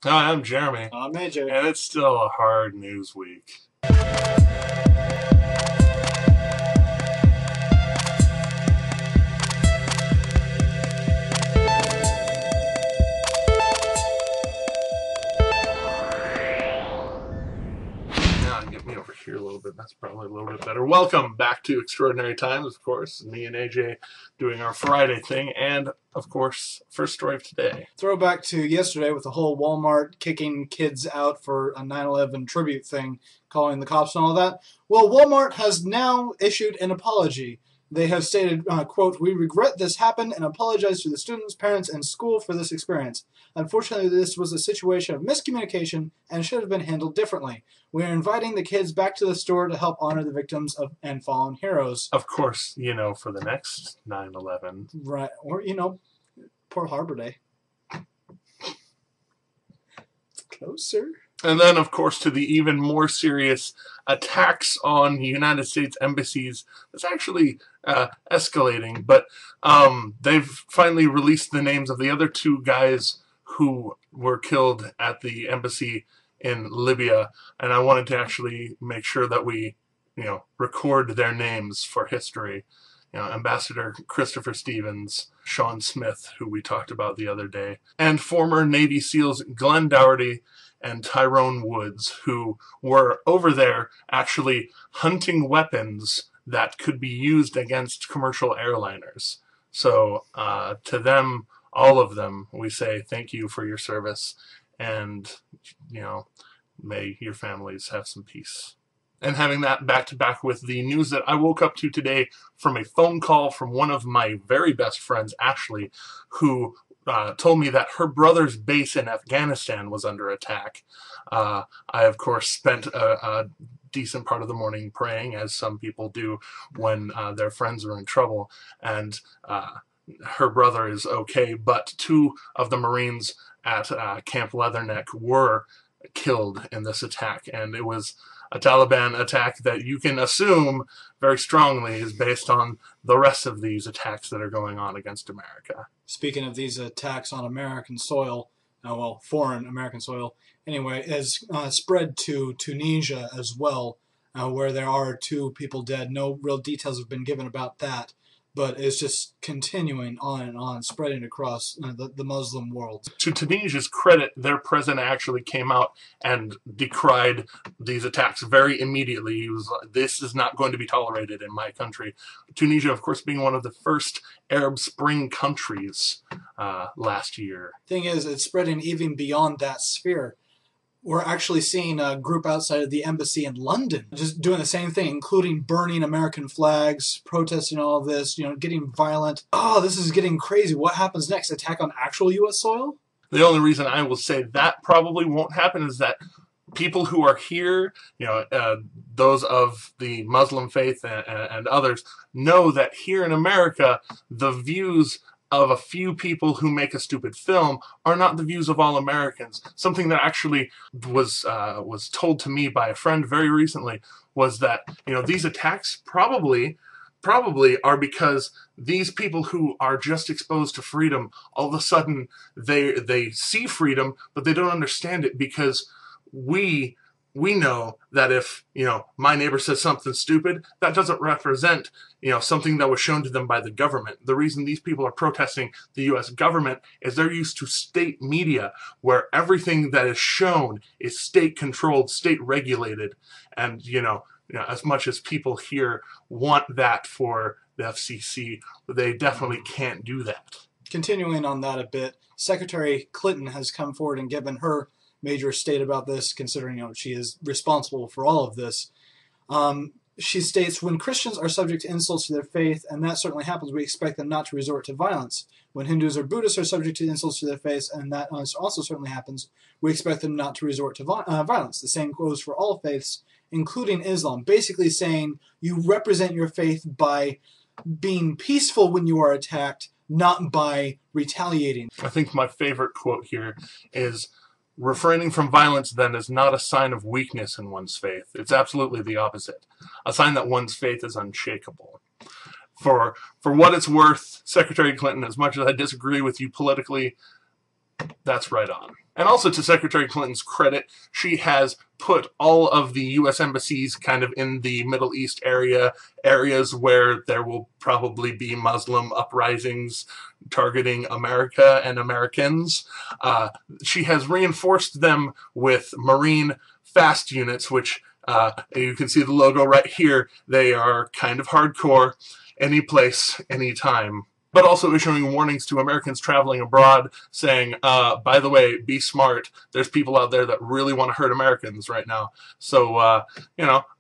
Hi, I'm Jeremy. I'm AJ. And it's still a hard news week. Get me over here a little bit. That's probably a little bit better. Welcome back to Extraordinary Times, of course. Me and AJ doing our Friday thing. And, of course, first story of today. Throwback to yesterday with the whole Walmart kicking kids out for a 9/11 tribute thing, calling the cops and all that. Well, Walmart has now issued an apology. They have stated, quote, "We regret this happened and apologize to the students, parents, and school for this experience. Unfortunately, this was a situation of miscommunication and should have been handled differently. We are inviting the kids back to the store to help honor the victims of and fallen heroes." Of course, for the next 9/11. Right. Or, Pearl Harbor Day. It's closer. And then, of course, to the even more serious attacks on United States embassies. It's actually escalating, but they've finally released the names of the other two guys who were killed at the embassy in Libya, and I wanted to actually make sure that we, record their names for history. Ambassador Christopher Stevens, Sean Smith, who we talked about the other day, and former Navy SEALs Glenn Dougherty and Tyrone Woods, who were over there actually hunting weapons that could be used against commercial airliners. So to them, all of them, we say thank you for your service, and may your families have some peace. And having that back-to-back with the news that I woke up to today from a phone call from one of my very best friends, Ashley, who told me that her brother's base in Afghanistan was under attack. I, of course, spent a decent part of the morning praying, as some people do when their friends are in trouble, and her brother is okay, but two of the Marines at Camp Leatherneck were killed in this attack, and it was a Taliban attack that you can assume very strongly is based on the rest of these attacks that are going on against America. Speaking of these attacks on American soil, foreign American soil, anyway, has spread to Tunisia as well, where there are 2 people dead. No real details have been given about that, but it's just continuing on and on, spreading across the Muslim world. To Tunisia's credit, their president actually came out and decried these attacks very immediately. He was like, "This is not going to be tolerated in my country." Tunisia, of course, being one of the first Arab Spring countries last year. Thing is, it's spreading even beyond that sphere. We're actually seeing a group outside of the embassy in London just doing the same thing, including burning American flags, protesting all of this, getting violent. Oh, this is getting crazy. What happens next? Attack on actual U.S. soil? The only reason I will say that probably won't happen is that people who are here, those of the Muslim faith and others, know that here in America, the views of a few people who make a stupid film are not the views of all Americans. Something that actually was told to me by a friend very recently was that these attacks probably are because these people who are just exposed to freedom, all of a sudden they see freedom, but they don't understand it because we know that if, my neighbor says something stupid, that doesn't represent, something that was shown to them by the government. The reason these people are protesting the U.S. government is they're used to state media where everything that is shown is state-controlled, state-regulated. And, as much as people here want that for the FCC, they definitely can't do that. Continuing on that a bit, Secretary Clinton has come forward and given her major state about this, considering she is responsible for all of this. She states, "When Christians are subject to insults to their faith, and that certainly happens, we expect them not to resort to violence. When Hindus or Buddhists are subject to insults to their faith, and that also certainly happens, we expect them not to resort to violence. The same goes for all faiths, including Islam." Basically saying you represent your faith by being peaceful when you are attacked, not by retaliating. I think my favorite quote here is, "Refraining from violence, then, is not a sign of weakness in one's faith. It's absolutely the opposite. A sign that one's faith is unshakable." For what it's worth, Secretary Clinton, as much as I disagree with you politically, That's right on. And also, to Secretary Clinton's credit, she has put all of the U.S. embassies kind of in the Middle East areas where there will probably be Muslim uprisings targeting America and Americans. She has reinforced them with Marine fast units, which you can see the logo right here. They are kind of hardcore, any place, anytime. But also issuing warnings to Americans traveling abroad, saying, by the way, be smart. There's people out there that really want to hurt Americans right now. So,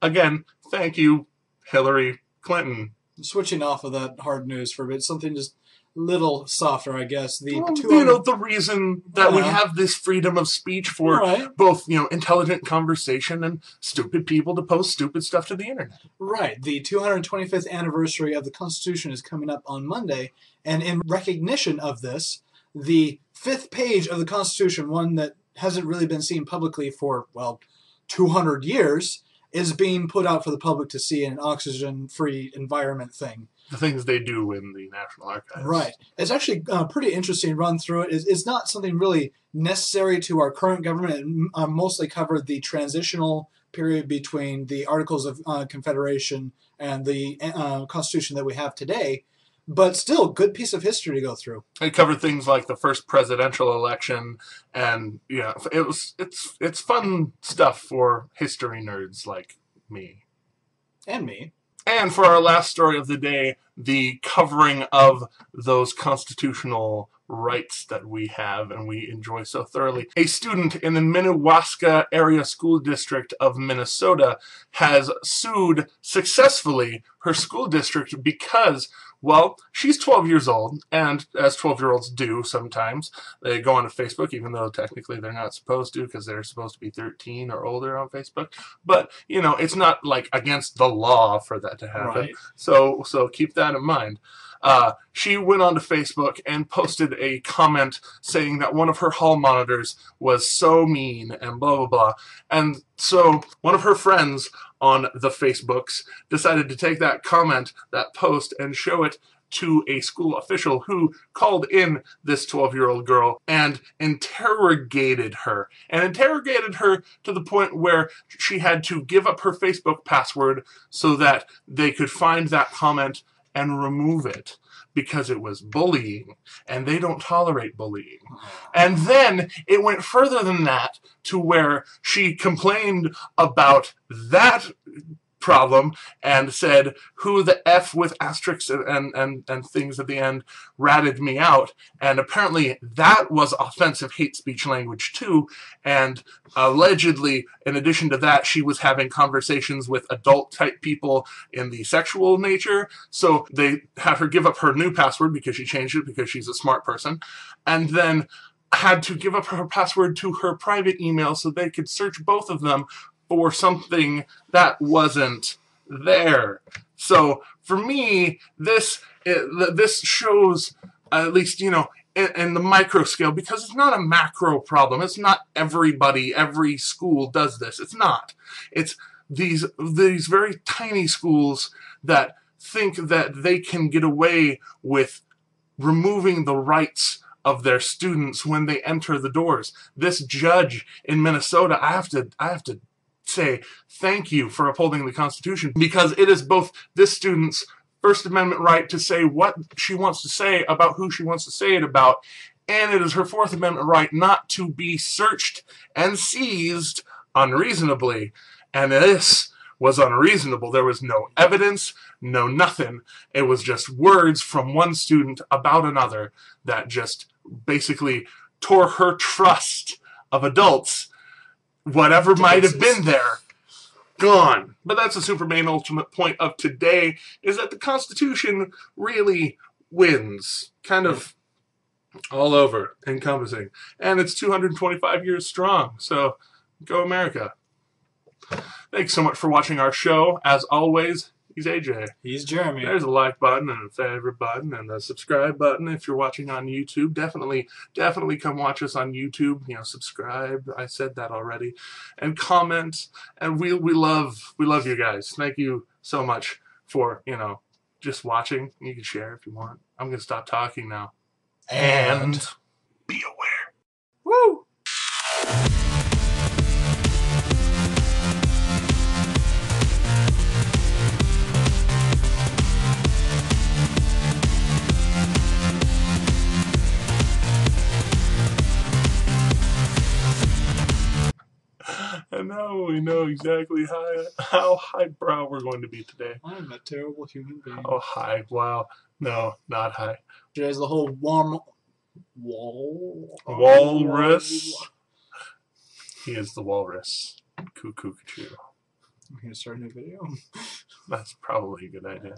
again, thank you, Hillary Clinton. Switching off of that hard news for a bit, something just a little softer, I guess. The reason that we have this freedom of speech for both, intelligent conversation and stupid people to post stupid stuff to the internet. Right. The 225th anniversary of the Constitution is coming up on Monday, and in recognition of this, the 5th page of the Constitution, one that hasn't really been seen publicly for, 200 years, is being put out for the public to see in an oxygen-free environment thing. The things they do in the National Archives. Right. It's actually pretty interesting to run through it. It's not something really necessary to our current government. It mostly covered the transitional period between the Articles of Confederation and the Constitution that we have today. But still, good piece of history to go through. It covered things like the first presidential election, and it's fun stuff for history nerds like me. And me. And for our last story of the day, the covering of those constitutional rights that we have and we enjoy so thoroughly. A student in the Minnewaska Area School District of Minnesota has sued successfully her school district because, she's 12 years old, and as 12-year-olds do sometimes, they go onto Facebook, even though technically they're not supposed to because they're supposed to be 13 or older on Facebook. But, it's not like against the law for that to happen. Right. So keep that in mind. She went onto Facebook and posted a comment saying that one of her hall monitors was so mean and blah, blah, blah. And so one of her friends on the Facebooks decided to take that comment, that post, and show it to a school official who called in this 12-year-old girl and interrogated her. And interrogated her to the point where she had to give up her Facebook password so that they could find that comment and remove it, because it was bullying, and they don't tolerate bullying. And then it went further than that to where she complained about that problem and said, who the F with asterisks and things at the end ratted me out. And apparently that was offensive hate speech language too. And allegedly, in addition to that, she was having conversations with adult type people in the sexual nature. So they had her give up her new password because she changed it because she's a smart person. And then had to give up her password to her private email so they could search both of them for something that wasn't there. So for me, this shows, at least, in the micro scale, because it's not a macro problem. It's not every school does this. It's not. It's these very tiny schools that think that they can get away with removing the rights of their students when they enter the doors. This judge in Minnesota, I have to say thank you for upholding the Constitution, because it is both this student's First Amendment right to say what she wants to say about who she wants to say it about, and it is her Fourth Amendment right not to be searched and seized unreasonably. And this was unreasonable. There was no evidence, no nothing. It was just words from one student about another that just basically tore her trust of adults. Whatever might have been there, gone. But that's the super main ultimate point of today, is that the Constitution really wins. Kind of all over, encompassing. And it's 225 years strong. So, go America. Thanks so much for watching our show. As always, he's AJ. He's Jeremy. There's a like button and a favorite button and a subscribe button if you're watching on YouTube. Definitely come watch us on YouTube. Subscribe. I said that already. And comment. And we love you guys. Thank you so much for, just watching. You can share if you want. I'm going to stop talking now. And be aware. we know exactly how highbrow we're going to be today. I'm a terrible human being. Oh, high. Wow. No, not high. There's the whole Walrus. He is the walrus. Cuckoo. I'm going to start a new video. That's probably a good idea.